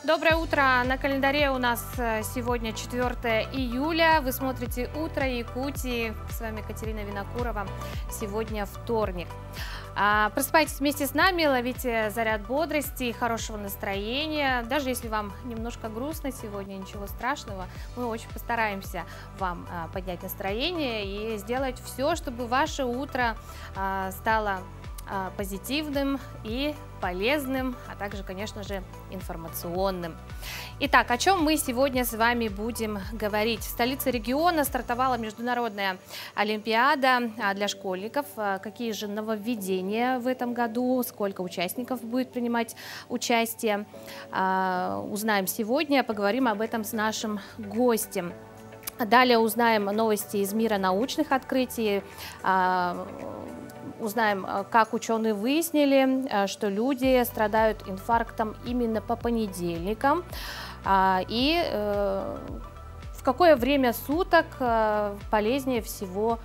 Доброе утро! На календаре у нас сегодня 4 июля. Вы смотрите «Утро Якутии». С вами Катерина Винокурова. Сегодня вторник. Просыпайтесь вместе с нами, ловите заряд бодрости и хорошего настроения. Даже если вам немножко грустно сегодня, ничего страшного. Мы очень постараемся вам поднять настроение и сделать все, чтобы ваше утро стало позитивным и полезным, а также, конечно же, информационным. Итак, о чем мы сегодня с вами будем говорить? В столице региона стартовала международная олимпиада для школьников. Какие же нововведения в этом году, сколько участников будет принимать участие, узнаем сегодня, поговорим об этом с нашим гостем. Далее узнаем новости из мира научных открытий, узнаем, как ученые выяснили, что люди страдают инфарктом именно по понедельникам, и в какое время суток полезнее всего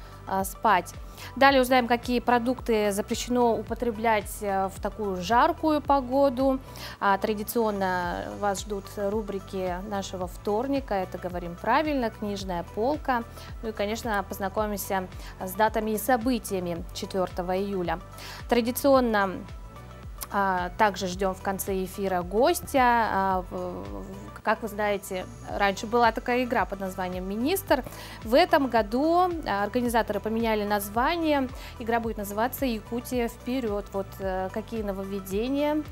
спать. Далее узнаем, какие продукты запрещено употреблять в такую жаркую погоду. Традиционно вас ждут рубрики нашего вторника. Это «Говорим правильно», «Книжная полка». Ну и, конечно, познакомимся с датами и событиями 4 июля. Традиционно также ждем в конце эфира гостя. Как вы знаете, раньше была такая игра под названием «Министр». В этом году организаторы поменяли название. Игра будет называться «Якутия вперед». Вот какие нововведения,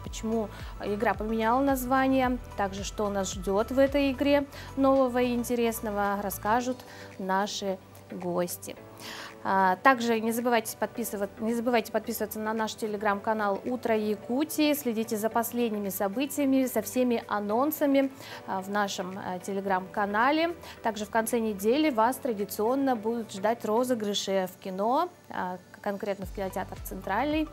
почему игра поменяла название, также что нас ждет в этой игре нового и интересного, расскажут наши гости. Также не забывайте подписываться на наш телеграм-канал «Утро Якутии». Следите за последними событиями, со всеми анонсами в нашем телеграм-канале. Также в конце недели вас традиционно будут ждать розыгрыши в кино, конкретно в кинотеатр «Центральный».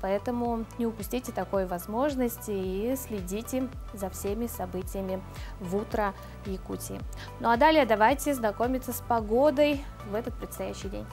Поэтому не упустите такой возможности и следите за всеми событиями в «Утро Якутии». Ну а далее давайте знакомиться с погодой в этот предстоящий день.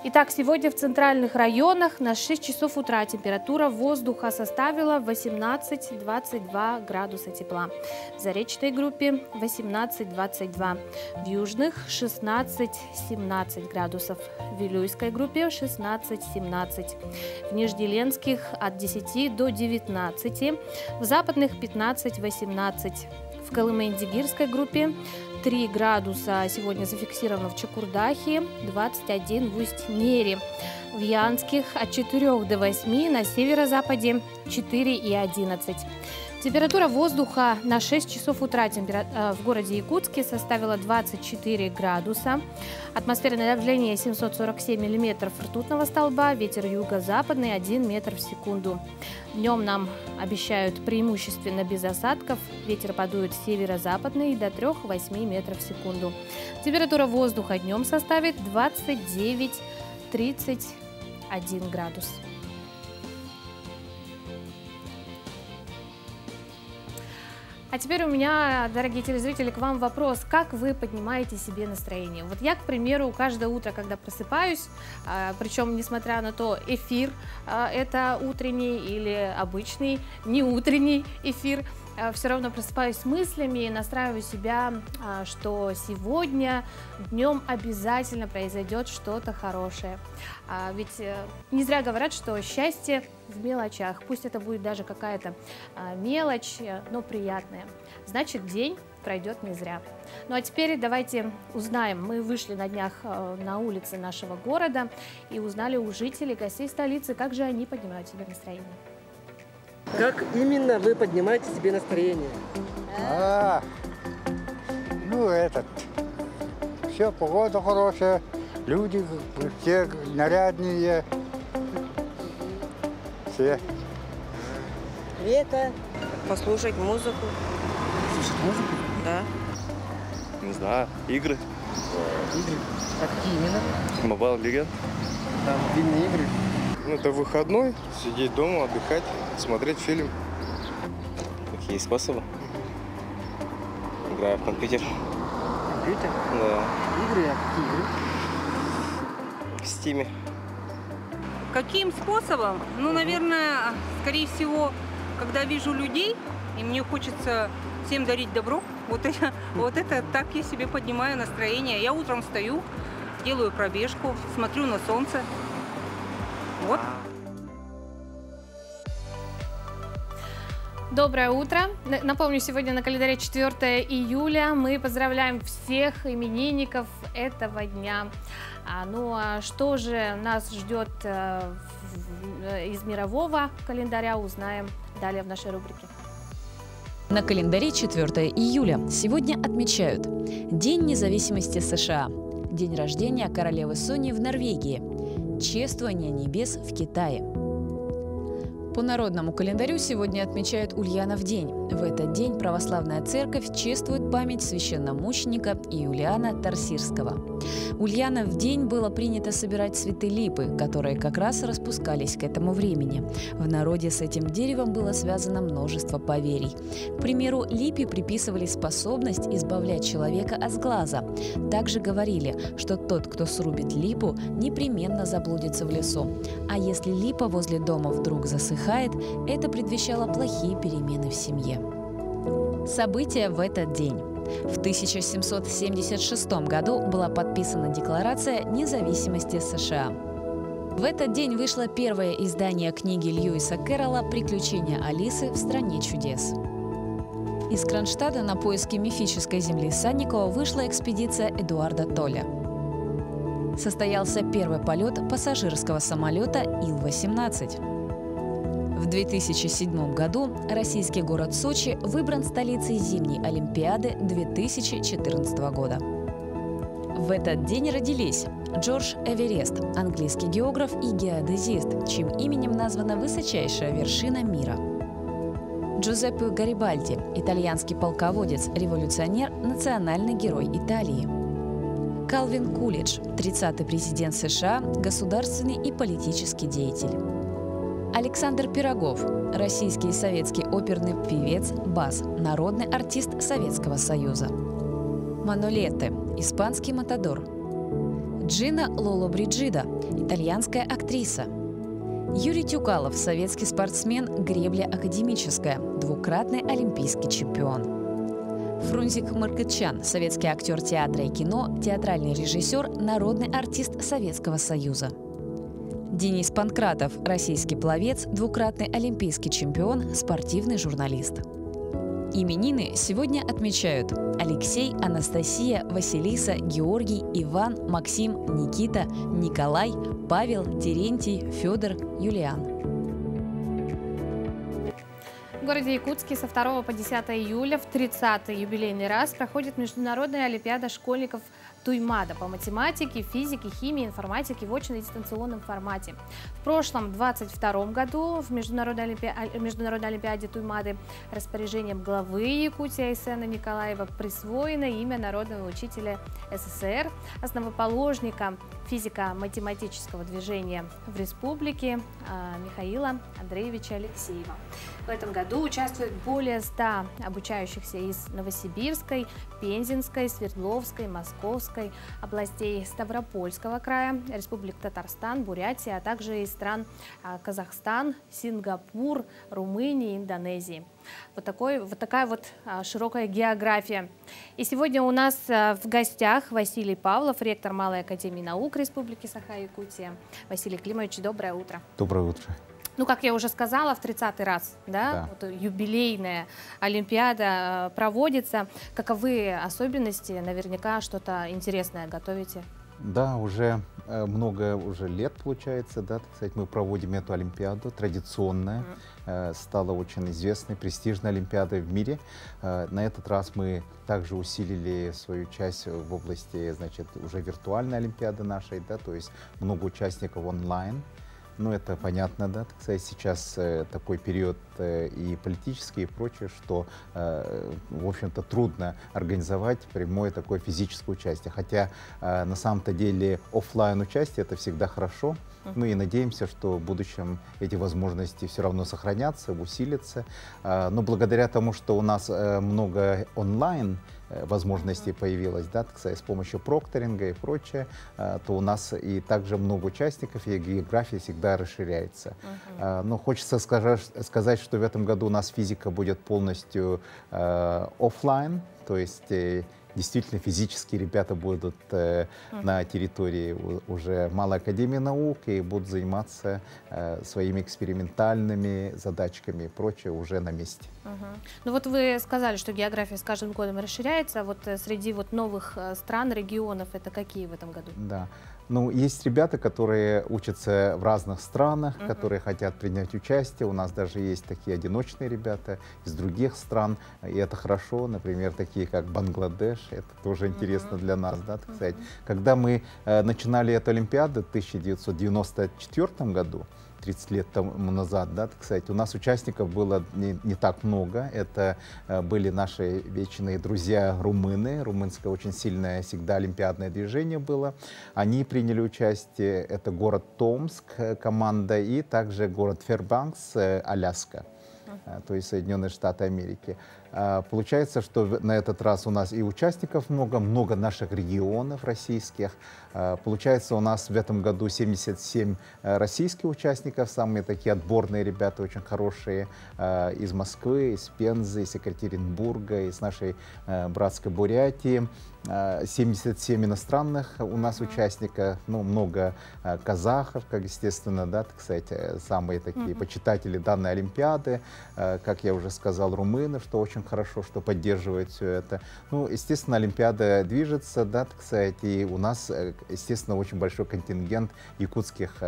Итак, сегодня в центральных районах на 6 часов утра температура воздуха составила 18-22 градуса тепла. В заречной группе 18-22, в южных 16-17 градусов, в Вилюйской группе 16-17, в Нижнеленских от 10 до 19, в западных 15-18, в Колымо-Индигирской группе 3 градуса сегодня зафиксировано в Чукурдахе, 21 в Усть-Нере. В Янских от 4 до 8, на северо-западе 4 и 11. Температура воздуха на 6 часов утра в городе Якутске составила 24 градуса. Атмосферное давление 747 миллиметров ртутного столба, ветер юго-западный 1 метр в секунду. Днем нам обещают преимущественно без осадков, ветер подует северо-западный до 3-8 метров в секунду. Температура воздуха днем составит 29-31 градус. А теперь у меня, дорогие телезрители, к вам вопрос. Как вы поднимаете себе настроение? Вот я, к примеру, каждое утро, когда просыпаюсь, причем, несмотря на то, эфир это утренний или обычный, не утренний эфир, все равно просыпаюсь с мыслями и настраиваю себя, что сегодня днем обязательно произойдет что-то хорошее. Ведь не зря говорят, что счастье в мелочах. Пусть это будет даже какая-то мелочь, но приятная. Значит, день пройдет не зря. Ну а теперь давайте узнаем. Мы вышли на днях на улицы нашего города и узнали у жителей, гостей столицы, как же они поднимают себе настроение. Как именно вы поднимаете себе настроение? Все, погода хорошая, люди все нарядные, все. Лето, послушать музыку. Слушать музыку? Да. Не знаю, игры. Игры? А какие именно? Mobile Legends. Там мобильные игры. Ну, это выходной, сидеть дома, отдыхать, смотреть фильм. Какие способы? Играю в компьютер. Компьютер? Да. Игры? А какие игры? В Стиме. Каким способом? Ну, наверное, скорее всего, когда вижу людей, и мне хочется всем дарить добро, вот это так я себе поднимаю настроение. Я утром встаю, делаю пробежку, смотрю на солнце. Вот. Доброе утро. Напомню, сегодня на календаре 4 июля. Мы поздравляем всех именинников этого дня. Ну а что же нас ждет из мирового календаря, узнаем далее в нашей рубрике. На календаре 4 июля сегодня отмечают День независимости США, день рождения королевы Сони в Норвегии, чествование небес в Китае. По народному календарю сегодня отмечают Ульянов день. В этот день православная церковь чествует память священномученика Иулиана Тарсирского. Ульянов день было принято собирать цветы липы, которые как раз распускались к этому времени. В народе с этим деревом было связано множество поверий. К примеру, липе приписывали способность избавлять человека от сглаза. Также говорили, что тот, кто срубит липу, непременно заблудится в лесу. А если липа возле дома вдруг засыхает, это предвещало плохие перемены в семье. События в этот день. В 1776 году была подписана Декларация независимости США. В этот день вышло первое издание книги Льюиса Кэрролла «Приключения Алисы в стране чудес». Из Кронштадта на поиски мифической земли Санникова вышла экспедиция Эдуарда Толля. Состоялся первый полет пассажирского самолета Ил-18. В 2007 году российский город Сочи выбран столицей зимней Олимпиады 2014 года. В этот день родились Джордж Эверест, английский географ и геодезист, чьим именем названа высочайшая вершина мира. Джузеппе Гарибальди, итальянский полководец, революционер, национальный герой Италии. Калвин Кулидж, 30-й президент США, государственный и политический деятель. Александр Пирогов, российский и советский оперный певец, бас, народный артист Советского Союза. Манолетте, испанский матадор. Джина Лоллобриджида, итальянская актриса. Юрий Тюкалов, советский спортсмен, гребля академическая, двукратный олимпийский чемпион. Фрунзик Маркытчан, советский актер театра и кино, театральный режиссер, народный артист Советского Союза. Денис Панкратов, российский пловец, двукратный олимпийский чемпион, спортивный журналист. Именины сегодня отмечают Алексей, Анастасия, Василиса, Георгий, Иван, Максим, Никита, Николай, Павел, Терентий, Федор, Юлиан. В городе Якутске со 2 по 10 июля в 30-й юбилейный раз проходит Международная олимпиада школьников Туймада по математике, физике, химии, информатике в очно- и дистанционном формате. В прошлом, 22 году, в Международной олимпиаде Туймады распоряжением главы Якутии Айсена Николаева присвоено имя народного учителя СССР, основоположника физико-математического движения в республике Михаила Андреевича Алексеева. В этом году участвует более 100 обучающихся из Новосибирской, Пензенской, Свердловской, Московской областей, Ставропольского края, Республик Татарстан, Бурятия, а также из стран Казахстан, Сингапур, Румынии, Индонезии. Вот такая вот широкая география. И сегодня у нас в гостях Василий Павлов, ректор Малой академии наук Республики Саха-Якутия. Василий Климович, доброе утро. Доброе утро. Ну, как я уже сказала, в 30-й раз, да? Вот юбилейная олимпиада проводится. Каковы особенности? Наверняка что-то интересное готовите. Да, уже много лет, получается, да, так сказать, мы проводим эту олимпиаду, традиционная, стала очень известной, престижной олимпиадой в мире. На этот раз мы также усилили свою часть в области, значит, уже виртуальной олимпиады нашей, да, то есть много участников онлайн. Ну, это понятно, да, так сказать, сейчас такой период и политический, и прочее, что, в общем-то, трудно организовать прямое такое физическое участие. Хотя, на самом-то деле, офлайн участие — это всегда хорошо, Ну и надеемся, что в будущем эти возможности все равно сохранятся, усилятся. Но благодаря тому, что у нас много онлайн возможностей появилось, да, с помощью прокторинга и прочее, то у нас и также много участников, и география всегда расширяется. Но хочется сказать, что в этом году у нас физика будет полностью офлайн, то есть действительно физически ребята будут на территории уже Малой академии наук и будут заниматься своими экспериментальными задачками и прочее уже на месте. Ну вот вы сказали, что география с каждым годом расширяется. Вот среди вот новых стран, регионов, это какие в этом году? Да. Ну, есть ребята, которые учатся в разных странах, которые хотят принять участие. У нас даже есть такие одиночные ребята из других стран, и это хорошо. Например, такие как Бангладеш, это тоже интересно для нас, да, так сказать. Когда мы начинали эту Олимпиаду в 1994 году, 30 лет тому назад, да, так сказать, у нас участников было не так много. Это были наши вечные друзья румыны. Румынское очень сильное всегда олимпиадное движение было. Они приняли участие. Это город Томск, команда, и также город Фэрбанкс, Аляска, то есть Соединенные Штаты Америки. Получается, что на этот раз у нас и участников много, много наших регионов российских. Получается, у нас в этом году 77 российских участников, самые такие отборные ребята, очень хорошие, из Москвы, из Пензы, из Екатеринбурга, из нашей братской Бурятии. 77 иностранных у нас участников, ну, много казахов, как естественно, да, так сказать, самые такие почитатели данной Олимпиады, как я уже сказал, румыны, что очень хорошо, что поддерживают все это. Ну, естественно, Олимпиада движется, да, так сказать, и у нас, естественно, очень большой контингент якутских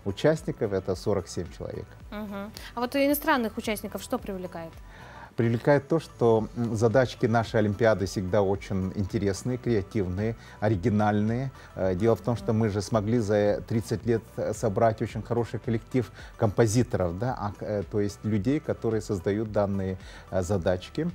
участников, это 47 человек. А вот иностранных участников что привлекает? Привлекает то, что задачки нашей Олимпиады всегда очень интересные, креативные, оригинальные. Дело в том, что мы же смогли за 30 лет собрать очень хороший коллектив композиторов, да, то есть людей, которые создают данные задачи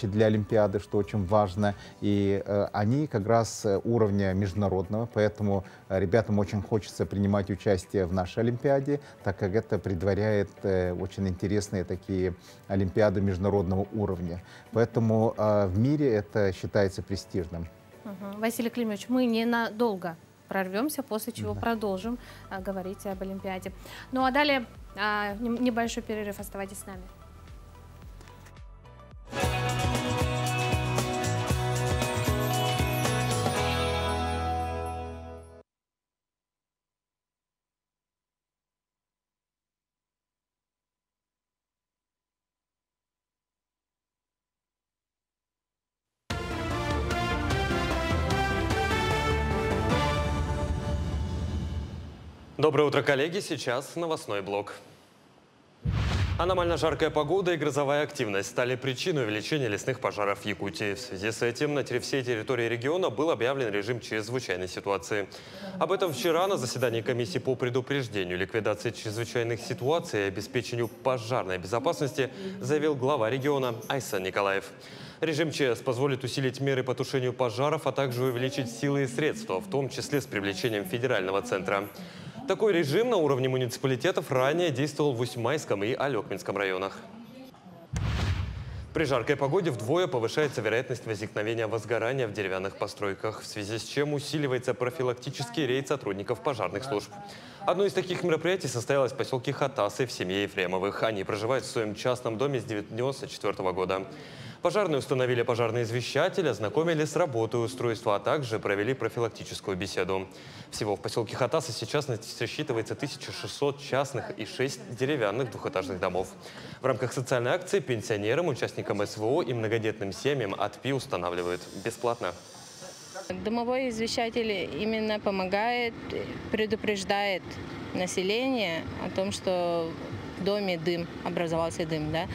для Олимпиады, что очень важно. И они как раз уровня международного, поэтому ребятам очень хочется принимать участие в нашей Олимпиаде, так как это предваряет очень интересные такие Олимпиады международного уровня. Поэтому в мире это считается престижным. Василий Климович, мы ненадолго прорвемся, после чего продолжим говорить об Олимпиаде. Ну а далее небольшой перерыв. Оставайтесь с нами. Доброе утро, коллеги. Сейчас новостной блок. Аномально жаркая погода и грозовая активность стали причиной увеличения лесных пожаров в Якутии. В связи с этим на всей территории региона был объявлен режим чрезвычайной ситуации. Об этом вчера на заседании комиссии по предупреждению, ликвидации чрезвычайных ситуаций и обеспечению пожарной безопасности заявил глава региона Айсан Николаев. Режим ЧС позволит усилить меры по тушению пожаров, а также увеличить силы и средства, в том числе с привлечением федерального центра. Такой режим на уровне муниципалитетов ранее действовал в Усть-Майском и Алекминском районах. При жаркой погоде вдвое повышается вероятность возникновения возгорания в деревянных постройках, в связи с чем усиливается профилактический рейд сотрудников пожарных служб. Одно из таких мероприятий состоялось в поселке Хатасы в семье Ефремовых. Они проживают в своем частном доме с 1994 года. Пожарные установили пожарный извещатель, ознакомили с работой устройства, а также провели профилактическую беседу. Всего в поселке Хатасы сейчас насчитывается 1600 частных и 6 деревянных двухэтажных домов. В рамках социальной акции пенсионерам, участникам СВО и многодетным семьям АТПИ устанавливают бесплатно. Дымовой извещатель именно помогает, предупреждает население о том, что в доме дым, образовался дым, да?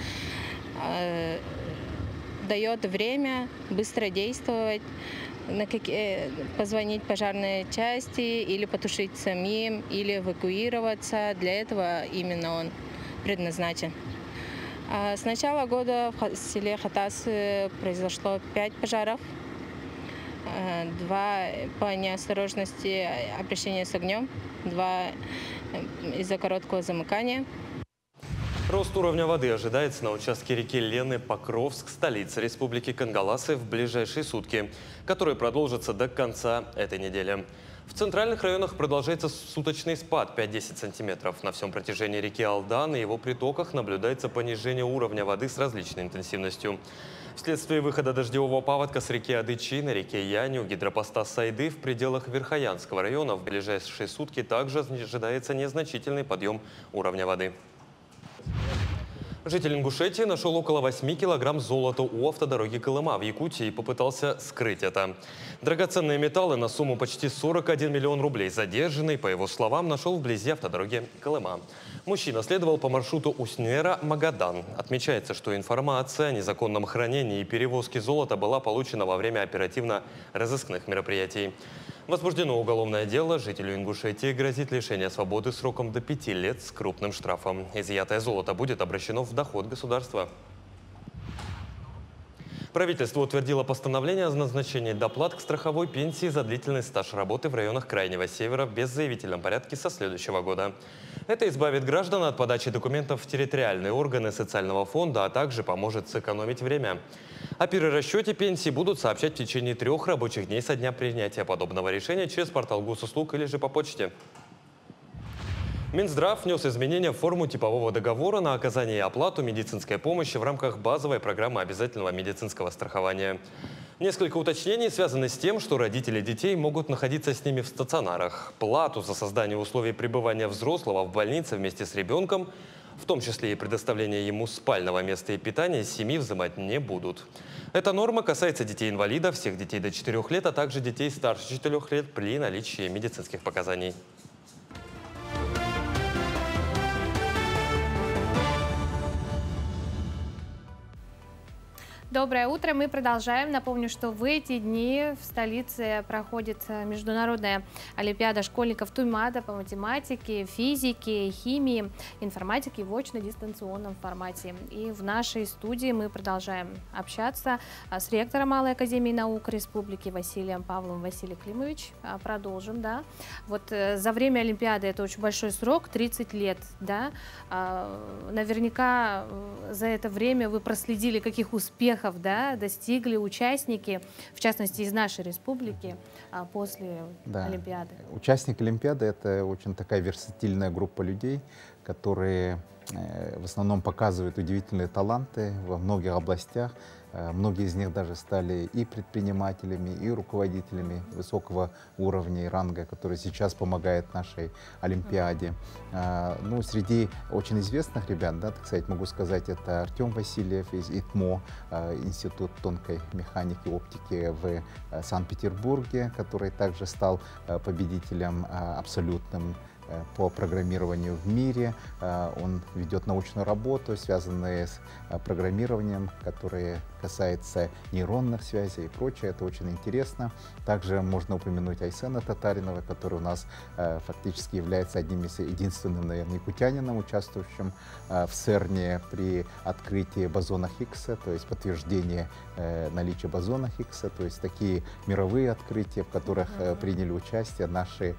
Дает время быстро действовать, позвонить пожарной части или потушить самим, или эвакуироваться. Для этого именно он предназначен. С начала года в селе Хатас произошло 5 пожаров. 2 по неосторожности обращения с огнем, 2 из-за короткого замыкания. Рост уровня воды ожидается на участке реки Лены Покровск, столицы Республики Кангаласы, в ближайшие сутки, которые продолжатся до конца этой недели. В центральных районах продолжается суточный спад 5-10 сантиметров. На всем протяжении реки Алдан и его притоках наблюдается понижение уровня воды с различной интенсивностью. Вследствие выхода дождевого паводка с реки Адычи на реке Янь у гидропоста Сайды в пределах Верхоянского района в ближайшие сутки также ожидается незначительный подъем уровня воды. Житель Ингушетии нашел около 8 килограмм золота у автодороги Колыма в Якутии и попытался скрыть это. Драгоценные металлы на сумму почти 41 миллион рублей задержанный, по его словам, нашел вблизи автодороги Колыма. Мужчина следовал по маршруту Уснера-Магадан. Отмечается, что информация о незаконном хранении и перевозке золота была получена во время оперативно-розыскных мероприятий. Возбуждено уголовное дело. Жителю Ингушетии грозит лишение свободы сроком до 5 лет с крупным штрафом. Изъятое золото будет обращено в доход государства. Правительство утвердило постановление о назначении доплат к страховой пенсии за длительный стаж работы в районах Крайнего Севера в беззаявительном порядке со следующего года. Это избавит граждан от подачи документов в территориальные органы социального фонда, а также поможет сэкономить время. О перерасчете пенсии будут сообщать в течение 3 рабочих дней со дня принятия подобного решения через портал госуслуг или же по почте. Минздрав внес изменения в форму типового договора на оказание и оплату медицинской помощи в рамках базовой программы обязательного медицинского страхования. Несколько уточнений связаны с тем, что родители детей могут находиться с ними в стационарах. Плату за создание условий пребывания взрослого в больнице вместе с ребенком, в том числе и предоставление ему спального места и питания, семьи взимать не будут. Эта норма касается детей-инвалидов, всех детей до 4 лет, а также детей старше 4 лет при наличии медицинских показаний. Доброе утро. Мы продолжаем. Напомню, что в эти дни в столице проходит международная олимпиада школьников Туймада по математике, физике, химии, информатике в очно-дистанционном формате. И в нашей студии мы продолжаем общаться с ректором Малой академии наук Республики Василием Павловым. Василий Климович, продолжим, да. Вот за время олимпиады это очень большой срок, 30 лет, да. Наверняка за это время вы проследили, каких успехов, да, достигли участники, в частности, из нашей республики после Олимпиады. Участники Олимпиады — это очень такая версатильная группа людей, которые в основном показывают удивительные таланты во многих областях. Многие из них даже стали и предпринимателями, и руководителями высокого уровня и ранга, которые сейчас помогают нашей Олимпиаде. Ну, среди очень известных ребят, да, так сказать, могу сказать, это Артем Васильев из ИТМО, Институт тонкой механики и оптики в Санкт-Петербурге, который также стал победителем абсолютным по программированию в мире. Он ведет научную работу, связанную с программированием, которая касается нейронных связей и прочее. Это очень интересно. Также можно упомянуть Айсена Татаринова, который у нас фактически является одним из единственным, наверное, якутянином, участвующим в ЦЕРНе при открытии бозона Хиггса, то есть подтверждение наличия бозона Хиггса, то есть такие мировые открытия, в которых приняли участие наши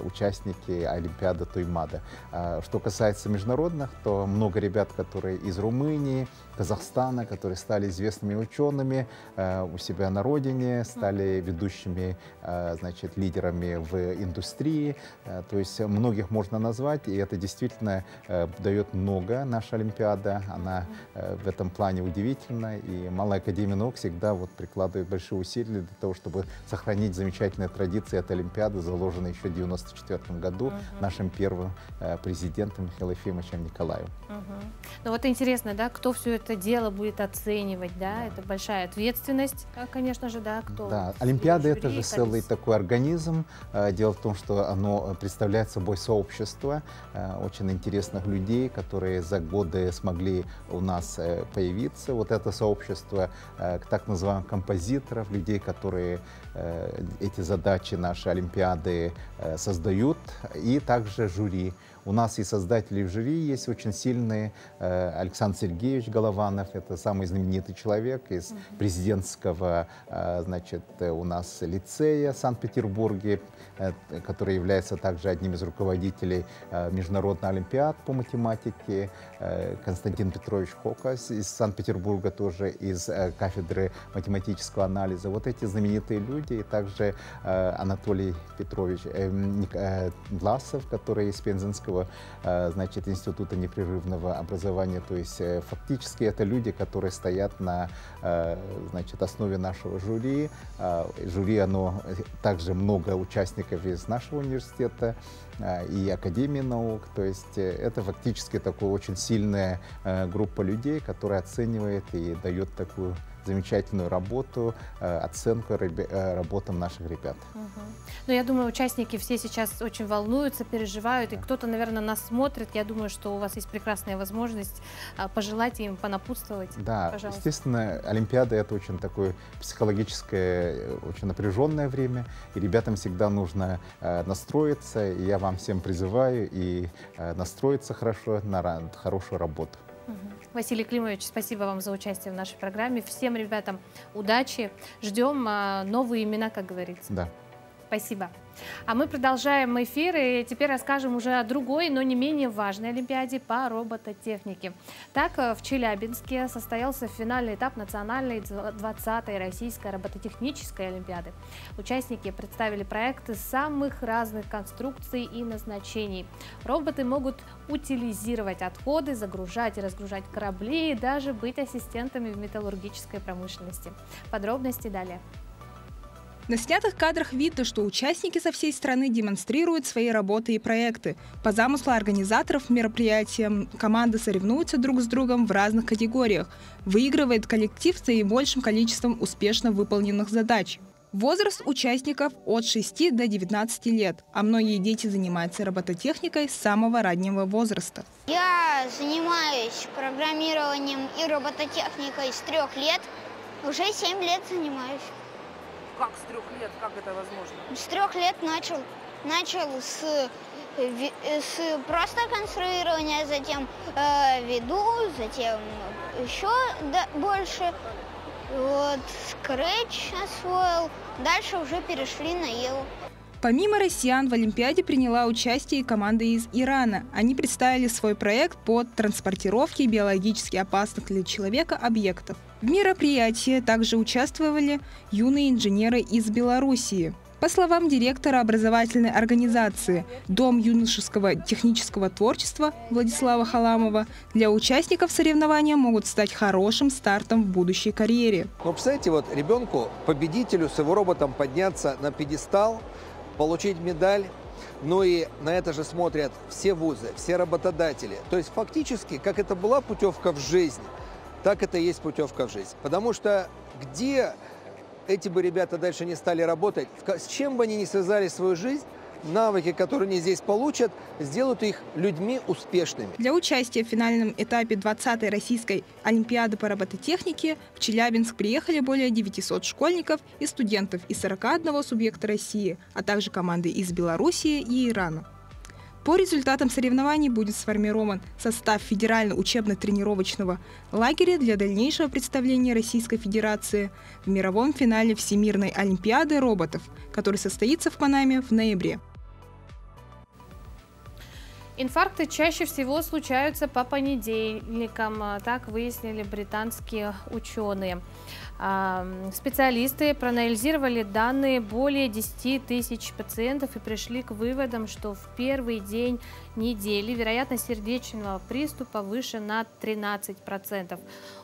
участники Олимпиады Туймада. Что касается международных, то много ребят, которые из Румынии, Казахстана, которые стали известными учеными у себя на родине, стали ведущими, значит, лидерами в индустрии. То есть многих можно назвать, и это действительно дает много. Наша Олимпиада, она в этом плане удивительна, и Малая академия наук всегда вот прикладывает большие усилия для того, чтобы сохранить замечательные традиции этой Олимпиады, заложенные еще в 1994 году нашим первым президентом Михаилом Ефимовичем Николаевым. Ну вот интересно, да, кто все это дело будет оценивать, да, это большая ответственность, конечно же, да, кто. Да, Олимпиада — это же целый такой организм. Дело в том, что оно представляет собой сообщество очень интересных людей, которые за годы смогли у нас появиться. Вот это сообщество так называемых композиторов, людей, которые эти задачи нашей Олимпиады создают, и также жюри. У нас и создатели в жюри есть очень сильные. Александр Сергеевич Голованов, это самый знаменитый человек из президентского, значит, у нас лицея в Санкт-Петербурге, который является также одним из руководителей международной олимпиад по математике. Константин Петрович Хока из Санкт-Петербурга, тоже из кафедры математического анализа. Вот эти знаменитые люди, и также Анатолий Петрович Власов, который из Пензенского, значит, института непрерывного образования. То есть фактически это люди, которые стоят на, значит, основе нашего жюри. Жюри, оно также много участников из нашего университета и Академии наук. То есть это фактически такая очень сильная группа людей, которая оценивает и дает такую замечательную работу, оценку работам наших ребят. Ну, я думаю, участники все сейчас очень волнуются, переживают, и кто-то, наверное, нас смотрит. Я думаю, что у вас есть прекрасная возможность пожелать им, понапутствовать. Да, пожалуйста. Естественно, Олимпиада — это очень такое психологическое, очень напряженное время, и ребятам всегда нужно настроиться, и я вам всем призываю и настроиться хорошо на хорошую работу. Василий Климович, спасибо вам за участие в нашей программе. Всем ребятам удачи. Ждем новые имена, как говорится. Да. Спасибо. А мы продолжаем эфир и теперь расскажем уже о другой, но не менее важной Олимпиаде по робототехнике. Так, в Челябинске состоялся финальный этап национальной 20-й российской робототехнической Олимпиады. Участники представили проекты самых разных конструкций и назначений. Роботы могут утилизировать отходы, загружать и разгружать корабли и даже быть ассистентами в металлургической промышленности. Подробности далее. На снятых кадрах видно, что участники со всей страны демонстрируют свои работы и проекты. По замыслу организаторов мероприятия команды соревнуются друг с другом в разных категориях. Выигрывает коллектив с наибольшим количеством успешно выполненных задач. Возраст участников от 6 до 19 лет, а многие дети занимаются робототехникой с самого раннего возраста. Я занимаюсь программированием и робототехникой с 3 лет. Уже 7 лет занимаюсь. Как с 3 лет? Как это возможно? С 3 лет начал. Начал с просто конструирования, затем веду, затем еще больше. Вот, Scratch освоил. Дальше уже перешли на Еву. Помимо россиян в Олимпиаде приняла участие и команда из Ирана. Они представили свой проект по транспортировке биологически опасных для человека объектов. В мероприятии также участвовали юные инженеры из Белоруссии. По словам директора образовательной организации «Дом юношеского технического творчества» Владислава Халамова, для участников соревнования могут стать хорошим стартом в будущей карьере. Ну, представляете, вот ребенку, победителю с его роботом подняться на пьедестал, получить медаль, ну и на это же смотрят все вузы, все работодатели. То есть фактически, как это была путевка в жизнь, так это и есть путевка в жизнь. Потому что где эти бы ребята дальше не стали работать, с чем бы они ни связали свою жизнь, навыки, которые они здесь получат, сделают их людьми успешными. Для участия в финальном этапе 20-й российской Олимпиады по робототехнике в Челябинск приехали более 900 школьников и студентов из 41 субъекта России, а также команды из Белоруссии и Ирана. По результатам соревнований будет сформирован состав федерально-учебно-тренировочного лагеря для дальнейшего представления Российской Федерации в мировом финале Всемирной Олимпиады роботов, который состоится в Панаме в ноябре. Инфаркты чаще всего случаются по понедельникам, так выяснили британские ученые. Специалисты проанализировали данные более 10 тысяч пациентов и пришли к выводам, что в первый день недели вероятность сердечного приступа выше на 13%.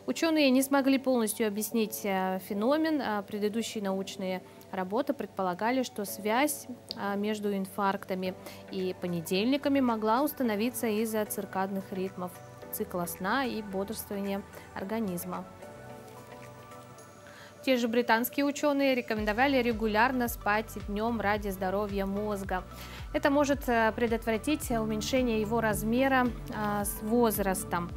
Ученые не смогли полностью объяснить феномен. Предыдущие научные работы предполагали, что связь между инфарктами и понедельниками могла установиться из-за циркадных ритмов, цикла сна и бодрствования организма. Те же британские ученые рекомендовали регулярно спать днем ради здоровья мозга. Это может предотвратить уменьшение его размера с возрастом.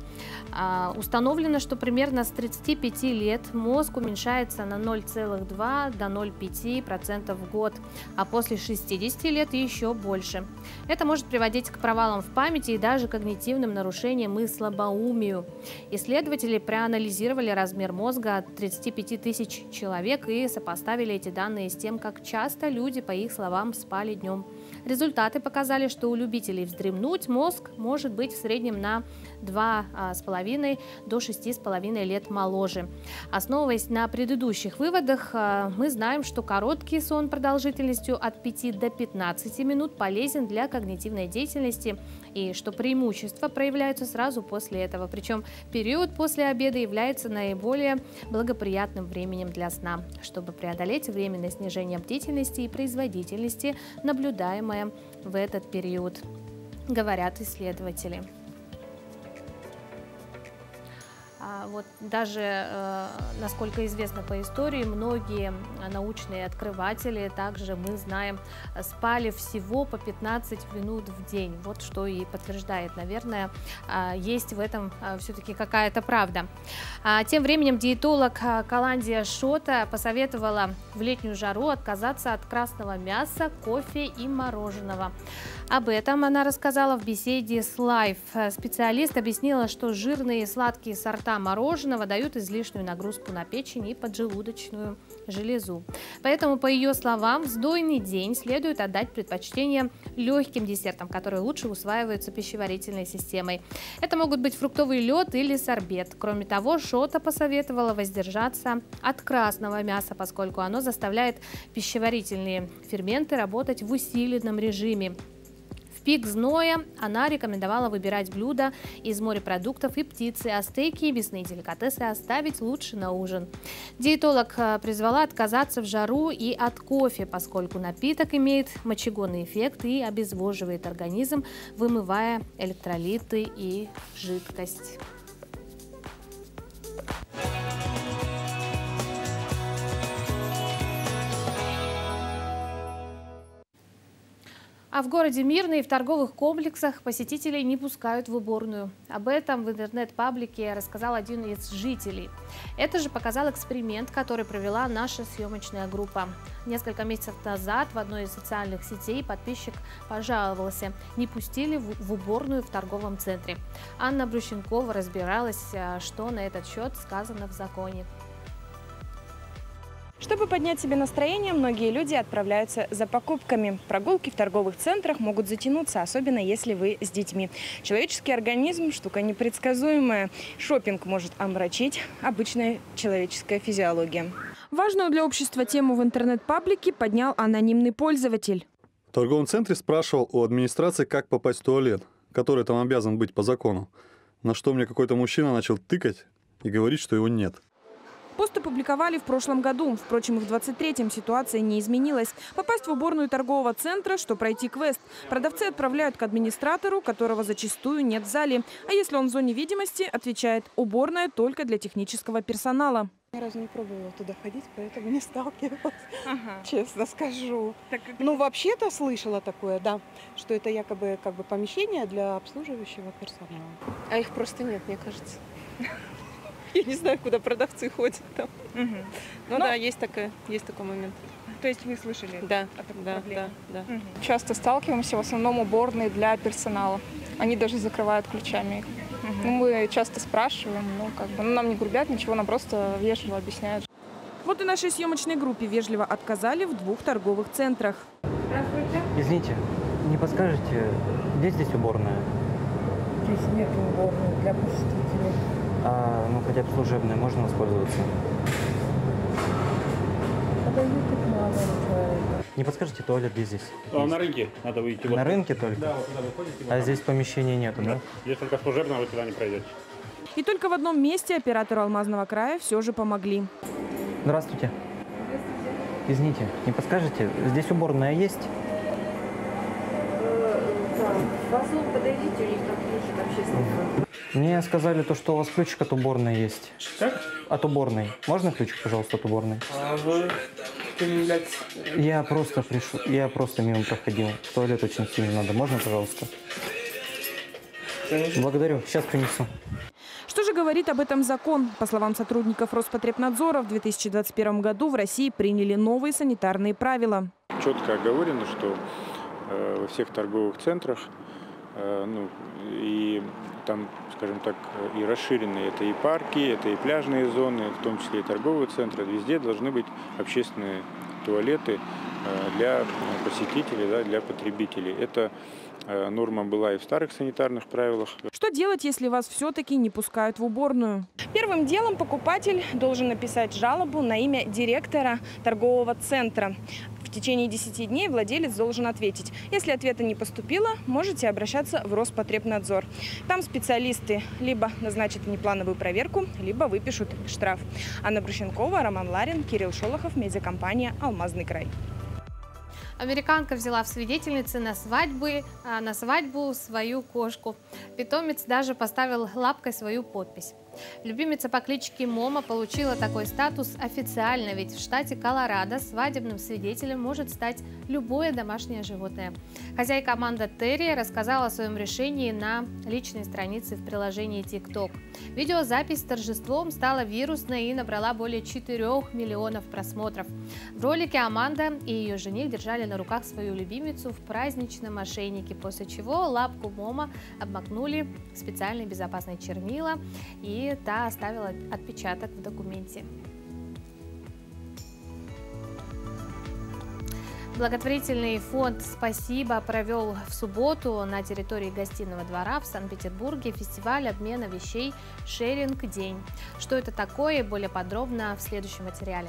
Установлено, что примерно с 35 лет мозг уменьшается на 0,2 до 0,5% в год, а после 60 лет еще больше. Это может приводить к провалам в памяти и даже когнитивным нарушениям и слабоумию. Исследователи проанализировали размер мозга 35 тысяч человек и сопоставили эти данные с тем, как часто люди, по их словам, спали днем. Результаты показали, что у любителей вздремнуть мозг может быть в среднем на 2,5 до 6,5 лет моложе. Основываясь на предыдущих выводах, мы знаем, что короткий сон продолжительностью от 5 до 15 минут полезен для когнитивной деятельности и что преимущества проявляются сразу после этого. Причем период после обеда является наиболее благоприятным временем для сна, чтобы преодолеть временное снижение бдительности и производительности, наблюдаемое в этот период, говорят исследователи. Вот даже, насколько известно по истории, многие научные открыватели, также мы знаем, спали всего по 15 минут в день. Вот что и подтверждает, наверное, есть в этом все-таки какая-то правда. Тем временем диетолог Каландия Шота посоветовала в летнюю жару отказаться от красного мяса, кофе и мороженого. Об этом она рассказала в беседе с Life. Специалист объяснила, что жирные и сладкие сорта мороженого дают излишнюю нагрузку на печень и поджелудочную железу. Поэтому, по ее словам, в сдойный день следует отдать предпочтение легким десертам, которые лучше усваиваются пищеварительной системой. Это могут быть фруктовый лед или сорбет. Кроме того, Шота посоветовала воздержаться от красного мяса, поскольку оно заставляет пищеварительные ферменты работать в усиленном режиме. В пик зноя она рекомендовала выбирать блюда из морепродуктов и птицы, а стейки и мясные деликатесы оставить лучше на ужин. Диетолог призвала отказаться в жару и от кофе, поскольку напиток имеет мочегонный эффект и обезвоживает организм, вымывая электролиты и жидкость. А в городе Мирный в торговых комплексах посетителей не пускают в уборную. Об этом в интернет-паблике рассказал один из жителей. Это же показал эксперимент, который провела наша съемочная группа. Несколько месяцев назад в одной из социальных сетей подписчик пожаловался: не пустили в уборную в торговом центре. Анна Брущенкова разбиралась, что на этот счет сказано в законе. Чтобы поднять себе настроение, многие люди отправляются за покупками. Прогулки в торговых центрах могут затянуться, особенно если вы с детьми. Человеческий организм – штука непредсказуемая. Шопинг может омрачить обычная человеческая физиология. Важную для общества тему в интернет-паблике поднял анонимный пользователь. В торговом центре спрашивал у администрации, как попасть в туалет, который там обязан быть по закону. На что мне какой-то мужчина начал тыкать и говорить, что его нет. Пост опубликовали в прошлом году. Впрочем, и в 23-м ситуация не изменилась. Попасть в уборную торгового центра, что пройти квест. Продавцы отправляют к администратору, которого зачастую нет в зале. А если он в зоне видимости, отвечает: уборная только для технического персонала. Ни разу не пробовала туда ходить, поэтому не сталкивалась, честно скажу. Ну, вообще-то слышала такое, да, что это якобы помещение для обслуживающего персонала. А их просто нет, мне кажется. Я не знаю, куда продавцы ходят там. Ну да, есть такой момент. То есть вы слышали? Да. Часто сталкиваемся, в основном уборные для персонала. Они даже закрывают ключами их. Мы часто спрашиваем, нам не грубят ничего, нам просто вежливо объясняют. Вот и нашей съемочной группе вежливо отказали в 2 торговых центрах. Здравствуйте. Извините, не подскажете, где здесь уборная? Здесь нет уборной для посетителей. Ну, хотя бы служебная, можно воспользоваться? Не подскажете, туалет где здесь? На рынке надо выйти. На рынке только? Да, вот туда выходите. А здесь помещения нету, да? Здесь только служебная, вы туда не пройдете. И только в одном месте оператору Алмазного края все же помогли. Здравствуйте. Извините, не подскажете, здесь уборная есть? В Азов подойдите, у них там ключик общественный. Мне сказали, что у вас ключик от уборной есть. Как? от уборной. Можно ключик, пожалуйста, от уборной? А вы кем являетесь? Я просто пришел, я просто мимо проходил. В туалет очень сильно надо. Можно, пожалуйста? Конечно. Благодарю. Сейчас принесу. Что же говорит об этом закон? По словам сотрудников Роспотребнадзора, в 2021 году в России приняли новые санитарные правила. Четко оговорено, что во всех торговых центрах, и там, скажем так, и расширенные это и парки, это и пляжные зоны, в том числе и торговые центры, везде должны быть общественные туалеты для посетителей, да, для потребителей. Это норма была и в старых санитарных правилах. Что делать, если вас все-таки не пускают в уборную? Первым делом покупатель должен написать жалобу на имя директора торгового центра. В течение 10 дней владелец должен ответить. Если ответа не поступило, можете обращаться в Роспотребнадзор. Там специалисты либо назначат внеплановую проверку, либо выпишут штраф. Анна Брущенкова, Роман Ларин, Кирилл Шолохов, медиакомпания «Алмазный край». Американка взяла в свидетельницы на свадьбу свою кошку. Питомец даже поставил лапкой свою подпись. Любимица по кличке Момо получила такой статус официально, ведь в штате Колорадо свадебным свидетелем может стать любое домашнее животное. Хозяйка Аманда Терри рассказала о своем решении на личной странице в приложении TikTok. Видеозапись с торжеством стала вирусной и набрала более 4 миллионов просмотров. В ролике Аманда и ее жених держали на руках свою любимицу в праздничном ошейнике, после чего лапку Момо обмакнули в специальные безопасные чернила, и та оставила отпечаток в документе. Благотворительный фонд «Спасибо» провел в субботу на территории Гостиного двора в Санкт-Петербурге фестиваль обмена вещей «Шеринг-день». Что это такое, более подробно в следующем материале.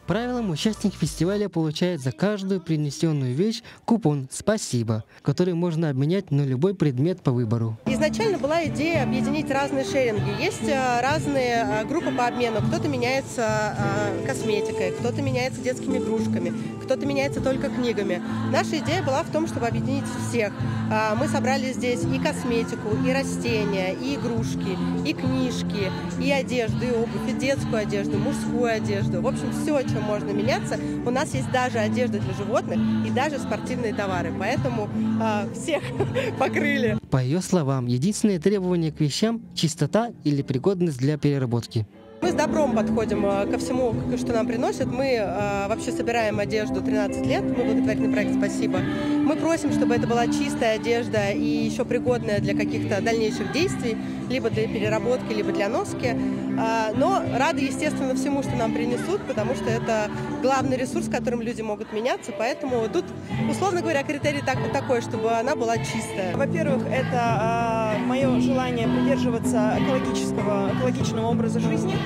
Правилом участник фестиваля получает за каждую принесенную вещь купон «Спасибо», который можно обменять на любой предмет по выбору. Изначально была идея объединить разные шеринги. Есть разные группы по обмену. Кто-то меняется косметикой, кто-то меняется детскими игрушками, кто-то меняется только книгами. Наша идея была в том, чтобы объединить всех. Мы собрали здесь и косметику, и растения, и игрушки, и книжки, и одежду, и обувь, и детскую одежду, мужскую одежду. В общем, все, чем можно меняться. У нас есть даже одежда для животных и даже спортивные товары. Поэтому всех покрыли. По ее словам, единственное требование к вещам – чистота или пригодность для переработки. Мы с добром подходим ко всему, что нам приносят. Мы вообще собираем одежду 13 лет. Мы благотворительный проект «Спасибо». Мы просим, чтобы это была чистая одежда и еще пригодная для каких-то дальнейших действий, либо для переработки, либо для носки. Но рады, естественно, всему, что нам принесут, потому что это главный ресурс, которым люди могут меняться. Поэтому тут, условно говоря, критерий такой, чтобы она была чистая. Во-первых, это мое желание придерживаться экологичного образа жизни.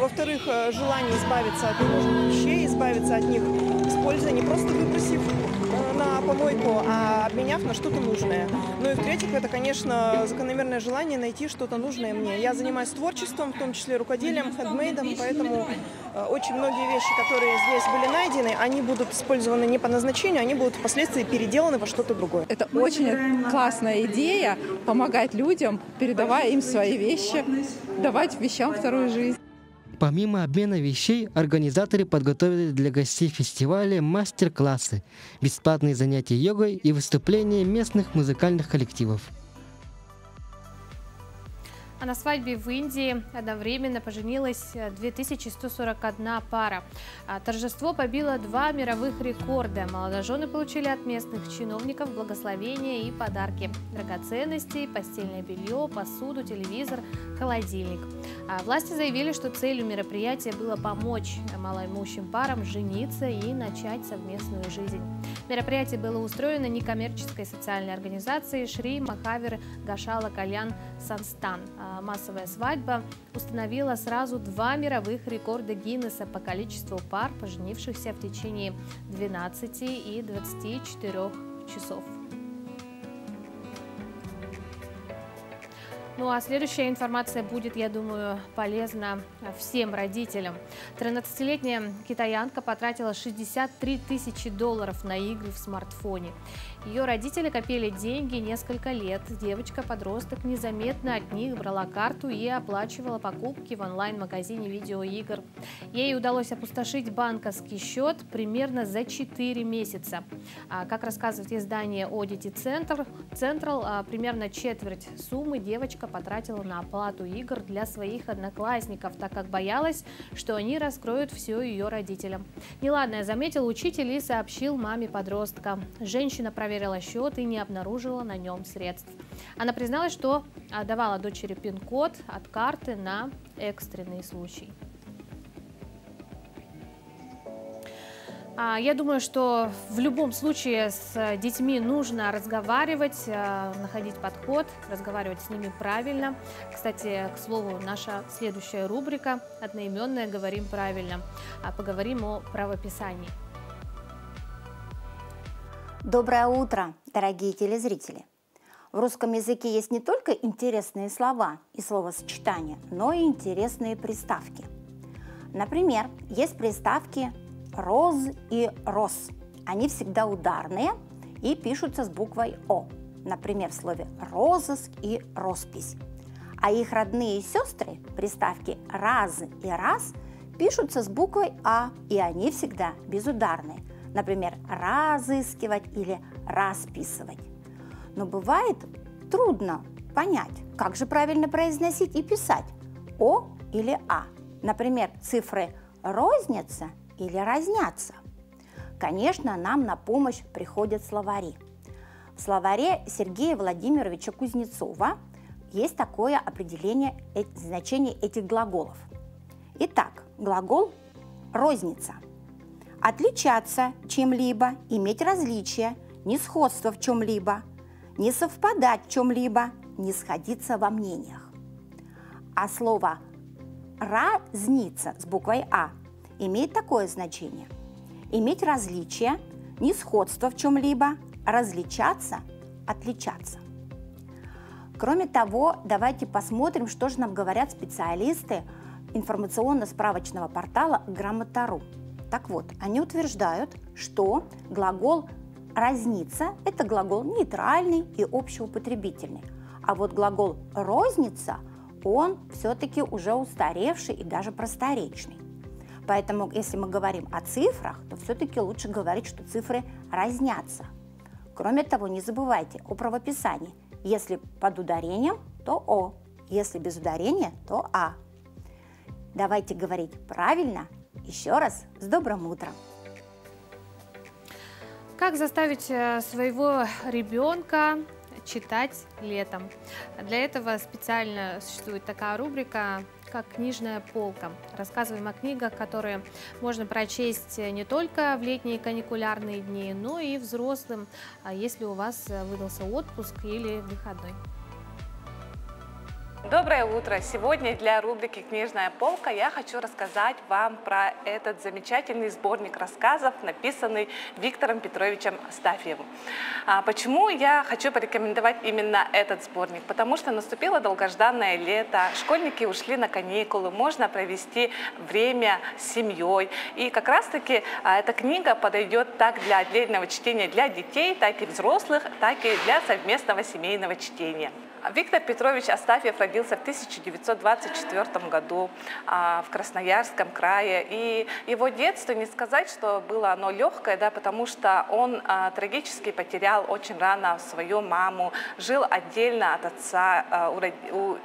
Во-вторых, желание избавиться от ненужных вещей, избавиться от них, используя, не просто выбросив на помойку, а обменяв на что-то нужное. Ну и в-третьих, это, конечно, закономерное желание найти что-то нужное мне. Я занимаюсь творчеством, в том числе рукоделием, хендмейдом, поэтому очень многие вещи, которые здесь были найдены, они будут использованы не по назначению, они будут впоследствии переделаны во что-то другое. Это очень классная идея – помогать людям, передавая им свои вещи, давать вещам вторую жизнь. Помимо обмена вещей, организаторы подготовили для гостей фестиваля мастер-классы, бесплатные занятия йогой и выступления местных музыкальных коллективов. А на свадьбе в Индии одновременно поженилась 2141 пара. Торжество побило 2 мировых рекорда. Молодожены получили от местных чиновников благословения и подарки. Драгоценности, постельное белье, посуду, телевизор, холодильник. Власти заявили, что целью мероприятия было помочь малоимущим парам жениться и начать совместную жизнь. Мероприятие было устроено некоммерческой социальной организацией Шри Махавир Гашала Кальян Санстан. Массовая свадьба установила сразу 2 мировых рекорда Гиннесса по количеству пар, поженившихся в течение 12 и 24 часов. Ну а следующая информация будет, я думаю, полезна всем родителям. 13-летняя китаянка потратила $63 тысячи на игры в смартфоне. Ее родители копили деньги несколько лет. Девочка-подросток незаметно от них брала карту и оплачивала покупки в онлайн-магазине видеоигр. Ей удалось опустошить банковский счет примерно за 4 месяца. Как рассказывает издание Oddity Central, примерно четверть суммы девочка потратила на оплату игр для своих одноклассников, так как боялась, что они раскроют все ее родителям. Неладное заметил учитель и сообщил маме подростка. Женщина проверила счет и не обнаружила на нем средств. Она призналась, что давала дочери пин-код от карты на экстренный случай. Я думаю, что в любом случае с детьми нужно разговаривать, находить подход, разговаривать с ними правильно. Кстати, к слову, наша следующая рубрика одноименная «Говорим правильно». Поговорим о правописании. Доброе утро, дорогие телезрители! В русском языке есть не только интересные слова и словосочетания, но и интересные приставки. Например, есть приставки «роз» и «рос». Они всегда ударные и пишутся с буквой «о». Например, в слове «розыск» и «роспись». А их родные сестры, приставки «раз» и «раз», пишутся с буквой «а», и они всегда безударные. Например, «разыскивать» или «расписывать». Но бывает трудно понять, как же правильно произносить и писать «о» или «а». Например, цифры «розница» или разнятся. Конечно, нам на помощь приходят словари. В словаре Сергея Владимировича Кузнецова есть такое определение значения этих глаголов. Итак, глагол «розница» – отличаться чем-либо, иметь различия, несходство в чем-либо, не совпадать в чем-либо, не сходиться во мнениях. А слово «разница» с буквой «а» имеет такое значение: иметь различия, несходство в чем-либо, различаться, отличаться. Кроме того, давайте посмотрим, что же нам говорят специалисты информационно-справочного портала Грамота.ру. Так вот, они утверждают, что глагол «разниться» – это глагол нейтральный и общеупотребительный, а вот глагол «розница» он все-таки уже устаревший и даже просторечный. Поэтому, если мы говорим о цифрах, то все-таки лучше говорить, что цифры разнятся. Кроме того, не забывайте о правописании. Если под ударением, то «о», если без ударения, то «а». Давайте говорить правильно. Еще раз с добрым утром! Как заставить своего ребенка читать летом? Для этого специально существует такая рубрика, как «Книжная полка». Рассказываем о книгах, которые можно прочесть не только в летние каникулярные дни, но и взрослым, если у вас выдался отпуск или выходной. Доброе утро! Сегодня для рубрики «Книжная полка» я хочу рассказать вам про этот замечательный сборник рассказов, написанный Виктором Петровичем Астафьевым. Почему я хочу порекомендовать именно этот сборник? Потому что наступило долгожданное лето, школьники ушли на каникулы, можно провести время с семьей. И как раз-таки эта книга подойдет как для отдельного чтения для детей, так и взрослых, так и для совместного семейного чтения. Виктор Петрович Астафьев родился в 1924 году в Красноярском крае. И его детство, не сказать, что было оно легкое, да, потому что он трагически потерял очень рано свою маму, жил отдельно от отца, у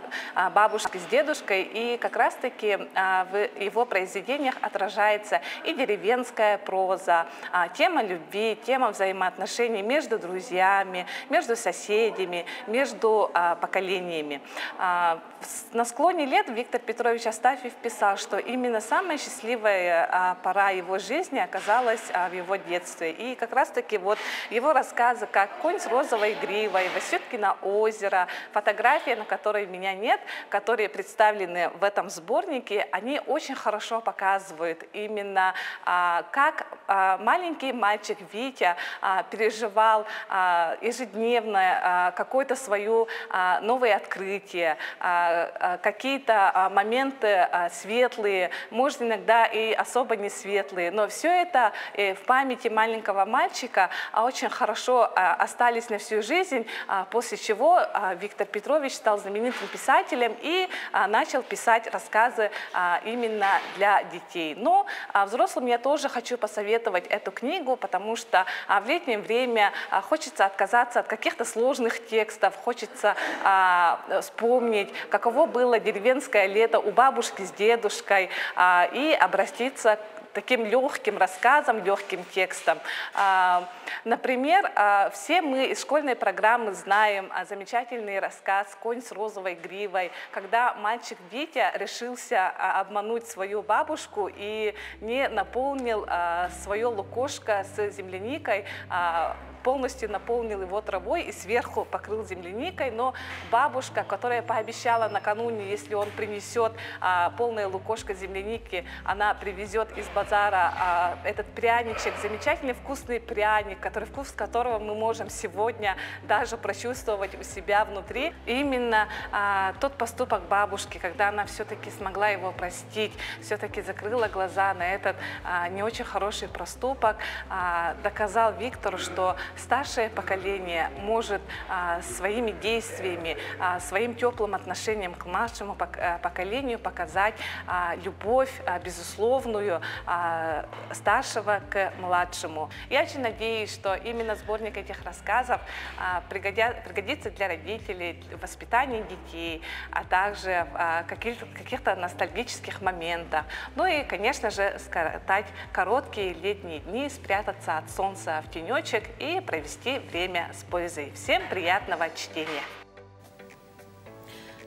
бабушки с дедушкой. И как раз-таки в его произведениях отражается и деревенская проза, тема любви, тема взаимоотношений между друзьями, между соседями, между поколениями. На склоне лет Виктор Петрович Астафьев писал, что именно самая счастливая пора его жизни оказалась в его детстве. И как раз-таки вот его рассказы, как «Конь с розовой гривой», «Васюткино озеро», фотографии, на которой меня нет, которые представлены в этом сборнике, они очень хорошо показывают именно, как маленький мальчик Витя переживал ежедневно какое-то свое новое открытие, какие-то моменты светлые, может иногда и особо не светлые, но все это в памяти маленького мальчика очень хорошо остались на всю жизнь, после чего Виктор Петрович стал знаменитым писателем и начал писать рассказы именно для детей. Но взрослым я тоже хочу посоветовать эту книгу, потому что в летнее время хочется отказаться от каких-то сложных текстов, хочется вспомнить, каково было деревенское лето у бабушки с дедушкой и обратиться к таким легким рассказам, легким текстом. Например, все мы из школьной программы знаем замечательный рассказ «Конь с розовой гривой», когда мальчик Витя решился обмануть свою бабушку и не наполнил свое лукошко с земляникой, полностью наполнил его травой и сверху покрыл земляникой, но бабушка, которая пообещала накануне, если он принесет полное лукошко земляники, она привезет из базара этот пряничек, замечательный вкусный пряник, вкус которого мы можем сегодня даже прочувствовать у себя внутри. И именно тот поступок бабушки, когда она все-таки смогла его простить, все-таки закрыла глаза на этот не очень хороший проступок, доказал Виктору, что старшее поколение может своими действиями, своим теплым отношением к младшему поколению показать любовь безусловную старшего к младшему. Я очень надеюсь, что именно сборник этих рассказов пригодится для родителей в воспитании детей, а также в каких-то ностальгических моментах. Ну и, конечно же, скоротать короткие летние дни, спрятаться от солнца в тенечек и провести время с пользой. Всем приятного чтения!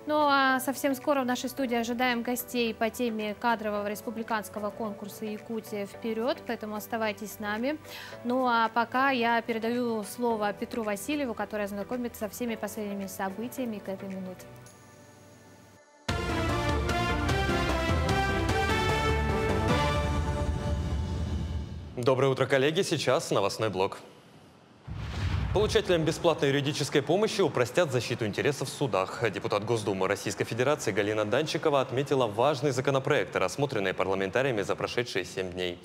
Ну а совсем скоро в нашей студии ожидаем гостей по теме кадрового республиканского конкурса «Якутия вперед», поэтому оставайтесь с нами. Ну а пока я передаю слово Петру Васильеву, который ознакомится со всеми последними событиями к этой минуте. Доброе утро, коллеги! Сейчас новостной блок. Получателям бесплатной юридической помощи упростят защиту интересов в судах. Депутат Госдумы Российской Федерации Галина Данчикова отметила важный законопроект, рассмотренный парламентариями за прошедшие 7 дней.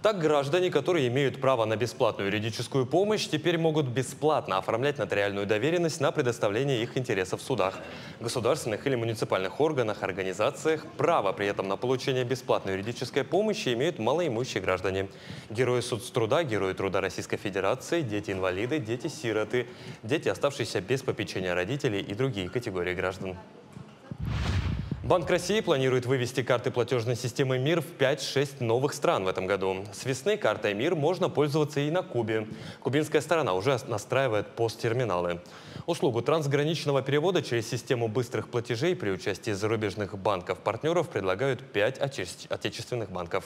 Так, граждане, которые имеют право на бесплатную юридическую помощь, теперь могут бесплатно оформлять нотариальную доверенность на предоставление их интересов в судах, государственных или муниципальных органах, организациях. Право при этом на получение бесплатной юридической помощи имеют малоимущие граждане. Герои соцтруда, герои труда Российской Федерации, дети-инвалиды, дети-сироты, дети, оставшиеся без попечения родителей и другие категории граждан. Банк России планирует вывести карты платежной системы МИР в 5-6 новых стран в этом году. С весны картой МИР можно пользоваться и на Кубе. Кубинская сторона уже настраивает посттерминалы. Услугу трансграничного перевода через систему быстрых платежей при участии зарубежных банков-партнеров предлагают 5 отечественных банков.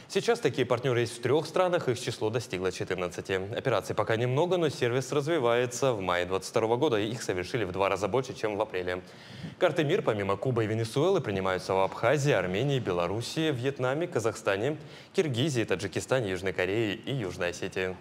Сейчас такие партнеры есть в 3 странах, их число достигло 14. Операций пока немного, но сервис развивается. В мае 2022 года их совершили в 2 раза больше, чем в апреле. Карты МИР помимо Кубы и Венесуэлы принимаются в Абхазии, Армении, Белоруссии, Вьетнаме, Казахстане, Киргизии, Таджикистане, Южной Корее и Южной Осетии.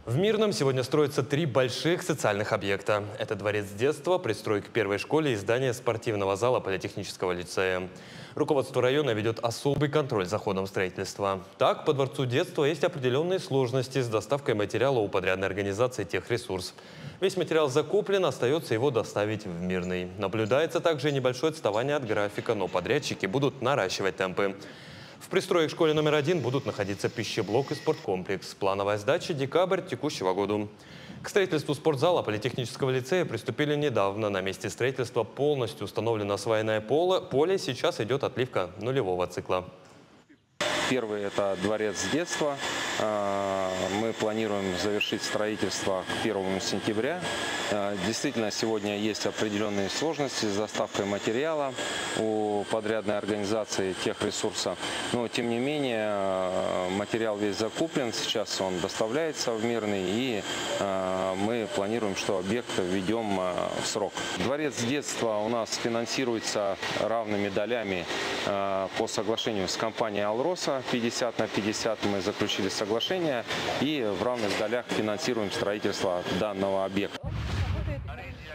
В Мирном сегодня строятся 3 больших социальных объекта. Это дворец детства, пристройка к первой школе и здание спортивного зала политехнического лицея. Руководство района ведет особый контроль за ходом строительства. Так, по дворцу детства есть определенные сложности с доставкой материала у подрядной организации «Техресурс». Весь материал закуплен, остается его доставить в Мирный. Наблюдается также небольшое отставание от графика, но подрядчики будут наращивать темпы. В пристрое к школе номер 1 будут находиться пищеблок и спорткомплекс. Плановая сдача – декабрь текущего года. К строительству спортзала политехнического лицея приступили недавно. На месте строительства полностью установлено освоенное поле. Сейчас идет отливка нулевого цикла. Первый – это дворец детства. Мы планируем завершить строительство к 1 сентября. Действительно, сегодня есть определенные сложности с доставкой материала у подрядной организации техресурса. Но, тем не менее, материал весь закуплен, сейчас он доставляется в Мирный, и мы планируем, что объект введем в срок. Дворец детства у нас финансируется равными долями по соглашению с компанией «Алроса». 50/50 мы заключили соглашение и в равных долях финансируем строительство данного объекта.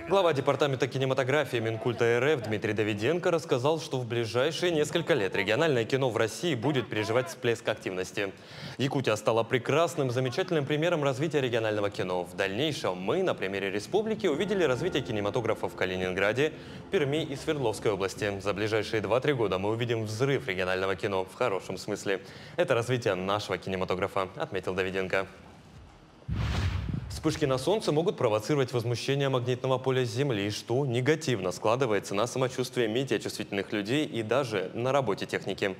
Глава департамента кинематографии Минкульта РФ Дмитрий Давиденко рассказал, что в ближайшие несколько лет региональное кино в России будет переживать всплеск активности. Якутия стала прекрасным, замечательным примером развития регионального кино. В дальнейшем мы на примере республики увидели развитие кинематографа в Калининграде, Перми и Свердловской области. За ближайшие 2-3 года мы увидим взрыв регионального кино в хорошем смысле. Это развитие нашего кинематографа, отметил Давиденко. Вспышки на Солнце могут провоцировать возмущение магнитного поля Земли, что негативно складывается на самочувствие метеочувствительных людей и даже на работе техники.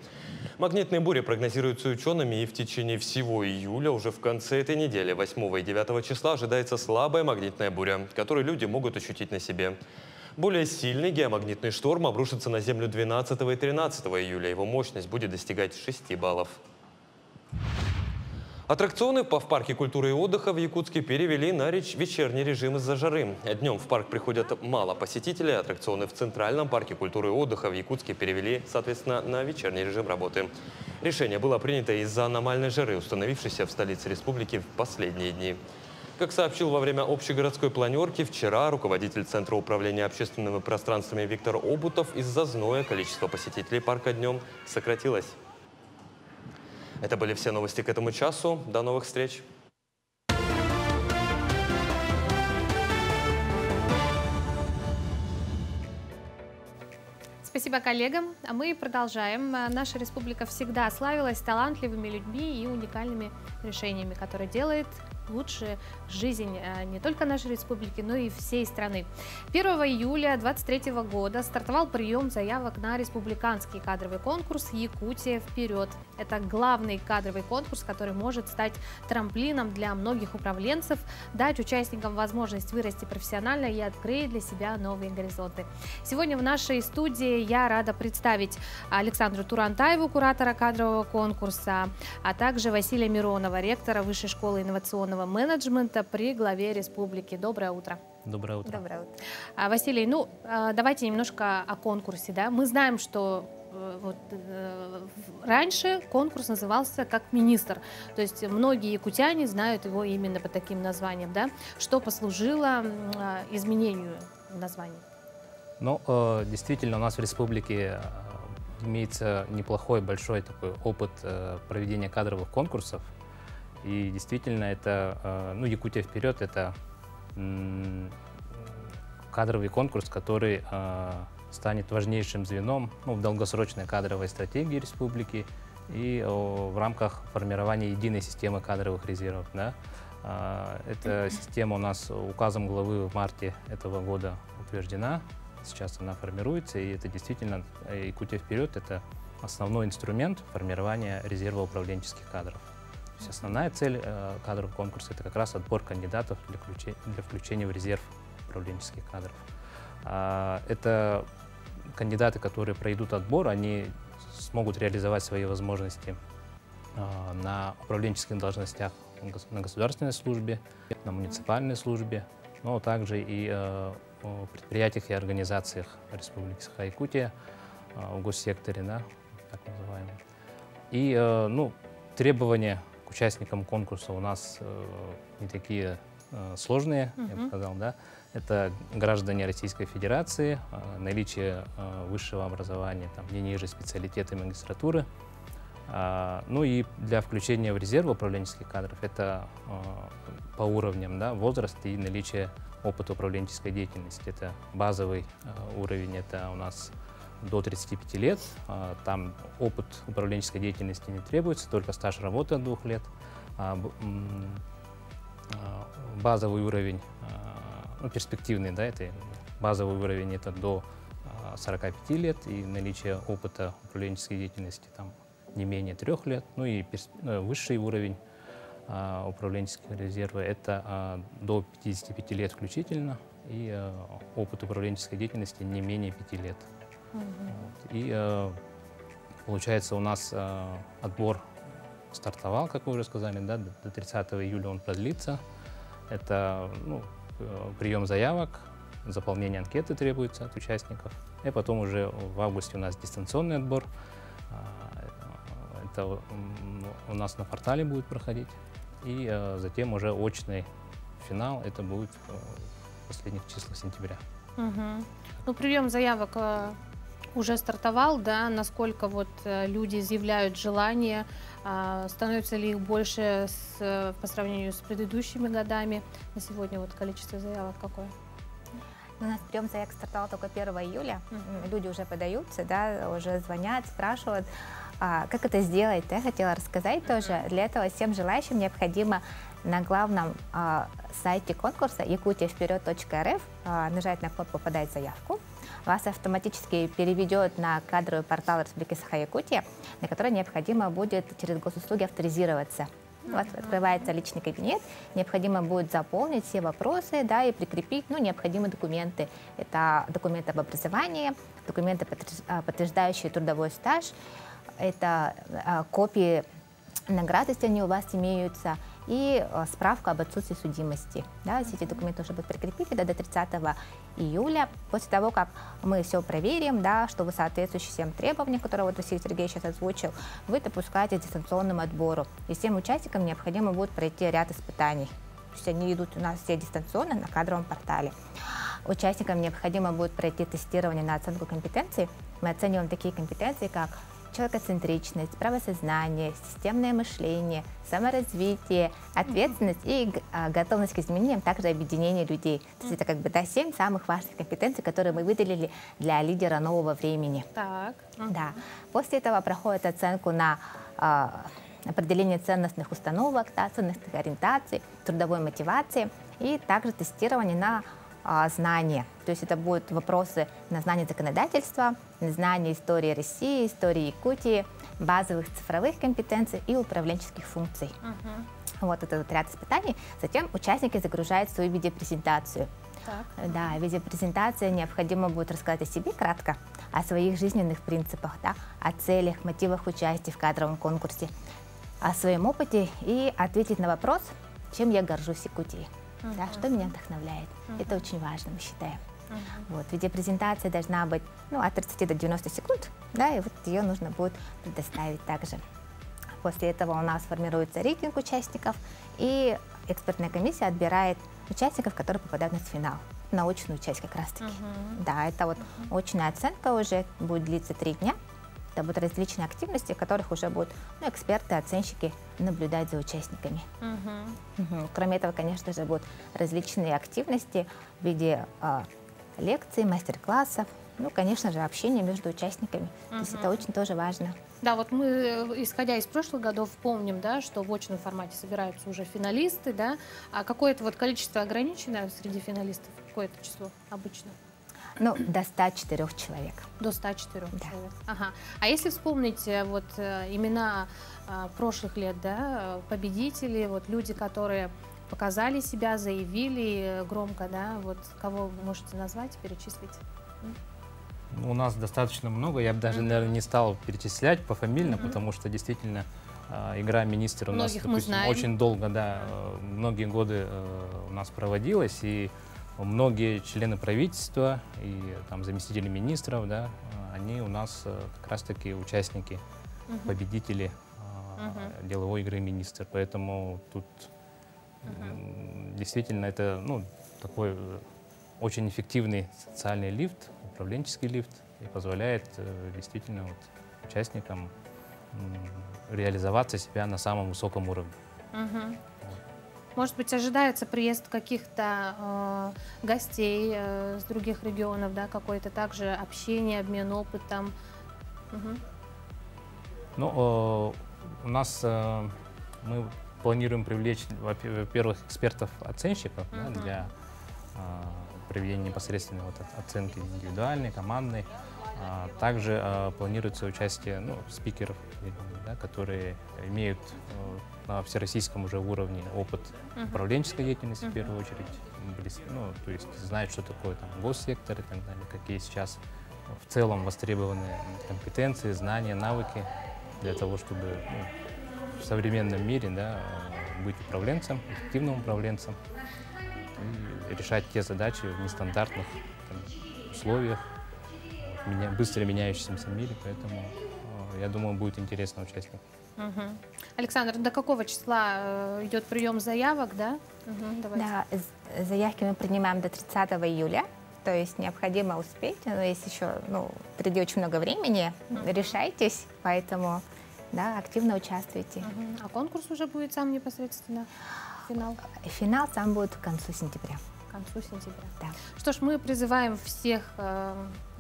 Магнитные бури прогнозируются учеными, и в течение всего июля, уже в конце этой недели, 8 и 9 числа, ожидается слабая магнитная буря, которую люди могут ощутить на себе. Более сильный геомагнитный шторм обрушится на Землю 12 и 13 июля. Его мощность будет достигать 6 баллов. Аттракционы в парке культуры и отдыха в Якутске перевели на вечерний режим из-за жары. Днем в парк приходят мало посетителей. Аттракционы в Центральном парке культуры и отдыха в Якутске перевели, соответственно, на вечерний режим работы. Решение было принято из-за аномальной жары, установившейся в столице республики в последние дни. Как сообщил во время общегородской планерки, вчера руководитель Центра управления общественными пространствами Виктор Обутов из-за зноя количество посетителей парка днем сократилось. Это были все новости к этому часу. До новых встреч! Спасибо коллегам. А мы продолжаем. Наша республика всегда славилась талантливыми людьми и уникальными решениями, которые делает лучше жизнь не только нашей республики, но и всей страны. 1 июля 2023 года стартовал прием заявок на республиканский кадровый конкурс «Якутия вперед». Это главный кадровый конкурс, который может стать трамплином для многих управленцев, дать участникам возможность вырасти профессионально и открыть для себя новые горизонты. Сегодня в нашей студии я рада представить Александру Турантаеву, куратора кадрового конкурса, а также Василия Миронова, ректора Высшей школы инновационного менеджмента при главе республики. Доброе утро. Доброе утро. Доброе утро. Василий, давайте немножко о конкурсе. Да? Мы знаем, что раньше конкурс назывался как «Министр». То есть многие якутяне знают его именно под таким названием. Да? Что послужило изменению названия? Действительно, у нас в республике имеется неплохой, большой такой опыт проведения кадровых конкурсов. И действительно, это, «Якутия вперед» — это кадровый конкурс, который станет важнейшим звеном в долгосрочной кадровой стратегии республики и в рамках формирования единой системы кадровых резервов. Да? Эта система у нас указом главы в марте этого года утверждена. Сейчас она формируется, и это действительно «Якутия вперед» — это основной инструмент формирования резерва управленческих кадров. То есть основная цель кадрового конкурса — это как раз отбор кандидатов для включения в резерв управленческих кадров. Это кандидаты, которые пройдут отбор, они смогут реализовать свои возможности на управленческих должностях на государственной службе, на муниципальной службе, но также и в предприятиях и организациях Республики Саха-Якутия, в госсекторе, да, так называемом. И требования к участникам конкурса у нас не такие сложные, я бы сказал, да. Это граждане Российской Федерации, наличие высшего образования, не ниже специалитета и магистратуры. И для включения в резерв управленческих кадров это по уровням, да, возраст и наличие опыта управленческой деятельности. Это базовый уровень, это у нас до 35 лет. Там опыт управленческой деятельности не требуется, только стаж работы от 2 лет. Базовый уровень, перспективный, да, это базовый уровень, это до 45 лет, и наличие опыта управленческой деятельности там не менее 3 лет. И высший уровень управленческого резерва — это до 55 лет включительно. и опыт управленческой деятельности не менее 5 лет. Вот. И получается, у нас отбор стартовал, как вы уже сказали, да, до 30 июля он продлится. Это прием заявок, заполнение анкеты требуется от участников. И потом уже в августе у нас дистанционный отбор. Это у нас на портале будет проходить. И затем уже очный финал, это будет в последних числах сентября. Ну, прием заявок уже стартовал, да? Насколько вот люди изъявляют желание, становится ли их больше по сравнению с предыдущими годами? На сегодня вот количество заявок какое? У нас прием заявок стартовал только 1 июля. Люди уже подаются, да, уже звонят, спрашивают, как это сделать. Я хотела рассказать тоже. Для этого всем желающим необходимо на главном сайте конкурса yakutiavперед.рф нажать на кнопку «Подать заявку». Вас автоматически переведет на кадровый портал Республики Саха-Якутия, на который необходимо будет через госуслуги авторизироваться. Вот, открывается личный кабинет, необходимо будет заполнить все вопросы, да, и прикрепить необходимые документы. Это документы об образовании, документы, подтверждающие трудовой стаж, это копии наград, если они у вас имеются, и справка об отсутствии судимости. Да, все эти документы уже будут прикрепить до 30 июля. После того, как мы все проверим, да, что вы соответствуете всем требованиям, которые вот Василий Сергеевич сейчас озвучил, вы допускаете к дистанционному отбору. И всем участникам необходимо будет пройти ряд испытаний. То есть они идут у нас все дистанционно на кадровом портале. Участникам необходимо будет пройти тестирование на оценку компетенций. Мы оцениваем такие компетенции, как человекоцентричность, правосознание, системное мышление, саморазвитие, ответственность и готовность к изменениям, также объединение людей. То есть это как бы 7 самых важных компетенций, которые мы выделили для лидера нового времени. Так. Да. После этого проходит оценку на определение ценностных установок, да, ценностных ориентаций, трудовой мотивации и также тестирование на знания. То есть это будут вопросы на знание законодательства, на знание истории России, истории Якутии, базовых цифровых компетенций и управленческих функций. Вот это вот ряд испытаний. Затем участники загружают свою видеопрезентацию. Да, в видеопрезентации необходимо будет рассказать о себе кратко, о своих жизненных принципах, да, о целях, мотивах участия в кадровом конкурсе, о своем опыте и ответить на вопрос, чем я горжусь в Якутии. Да, что меня вдохновляет. Это очень важно, мы считаем. Вот, видеопрезентация должна быть от 30 до 90 секунд, да, и вот ее нужно будет предоставить также. После этого у нас формируется рейтинг участников, и экспертная комиссия отбирает участников, которые попадают на финал, на очную часть как раз-таки. Да, это вот очная оценка уже будет длиться 3 дня. Это будут различные активности, в которых уже будут эксперты, оценщики наблюдать за участниками. Кроме этого, конечно же, будут различные активности в виде лекций, мастер-классов, конечно же, общение между участниками. То есть это очень тоже важно. Да, вот мы, исходя из прошлых годов, помним, да, что в очном формате собираются уже финалисты, да, а какое-то вот количество ограниченное среди финалистов, какое-то число обычно? До 104 человек. До 104 человек. Ага. А если вспомнить вот имена прошлых лет, да, победителей, вот люди, которые показали себя, заявили громко, да, вот кого вы можете назвать, перечислить? У нас достаточно много, я бы даже, наверное, не стал перечислять пофамильно, потому что действительно игра «Министр» у нас, допустим, очень долго, да, многие годы у нас проводилась, и многие члены правительства и там заместители министров, да, они у нас как раз-таки участники, победители деловой игры «Министр». Поэтому тут действительно это такой очень эффективный социальный лифт, управленческий лифт, и позволяет действительно участникам реализоваться себя на самом высоком уровне. Может быть, ожидается приезд каких-то гостей с других регионов, да, какое-то также общение, обмен опытом? У нас мы планируем привлечь, во-первых, экспертов-оценщиков, да, для проведения непосредственной оценки индивидуальной, командной. Также планируется участие спикеров, да, которые имеют на всероссийском уже уровне опыт управленческой деятельности в первую очередь, то есть знают, что такое там госсектор и так далее, какие сейчас в целом востребованы компетенции, знания, навыки для того, чтобы в современном мире, да, быть управленцем, эффективным управленцем и решать те задачи в нестандартных условиях, в быстро меняющемся мире, поэтому я думаю, будет интересно участие. Александр, до какого числа идет прием заявок, да? Да, заявки мы принимаем до 30 июля, то есть необходимо успеть, но есть еще, впереди очень много времени, решайтесь, поэтому, да, активно участвуйте. А конкурс уже будет сам непосредственно, финал? Финал сам будет к концу сентября. К концу сентября. Да. Что ж, мы призываем всех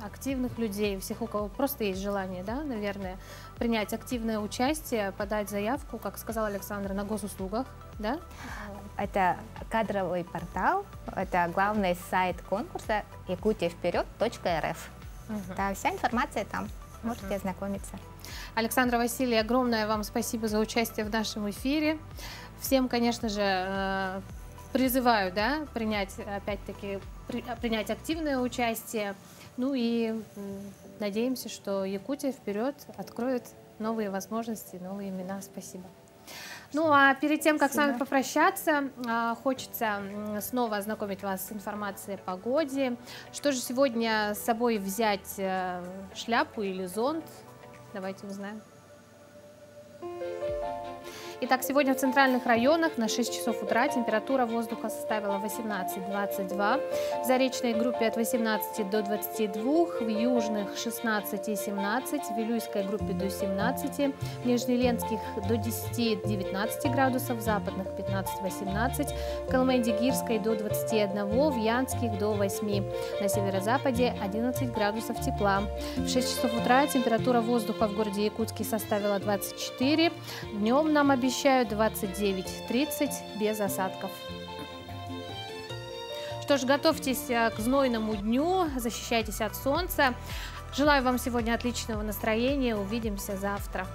активных людей, всех, у кого просто есть желание, да, наверное, принять активное участие, подать заявку, как сказал Александр, на госуслугах, да? Это кадровый портал, это главный сайт конкурса yakutiavперед.рф. Да, вся информация там, можете ознакомиться. Александра, Василий, огромное вам спасибо за участие в нашем эфире. Всем, конечно же, призываю, да, принять, опять-таки, принять активное участие. Ну и надеемся, что Якутия вперед откроет новые возможности, новые имена. Спасибо. Ну а перед тем, как с вами попрощаться, хочется снова ознакомить вас с информацией о погоде. Что же сегодня с собой взять, шляпу или зонт? Давайте узнаем. Итак, сегодня в центральных районах на 6 часов утра температура воздуха составила 18-22, в заречной группе от 18 до 22, в южных 16 и 17, в Вилюйской группе до 17, в Нижнеленских до 10-19 градусов, в западных 15-18, в Калмыцкой до 21, в Янских до 8, на северо-западе 11 градусов тепла. В 6 часов утра температура воздуха в городе Якутске составила 24, днем нам обещают 29-30 без осадков. Что ж, готовьтесь к знойному дню, защищайтесь от солнца. Желаю вам сегодня отличного настроения. Увидимся завтра.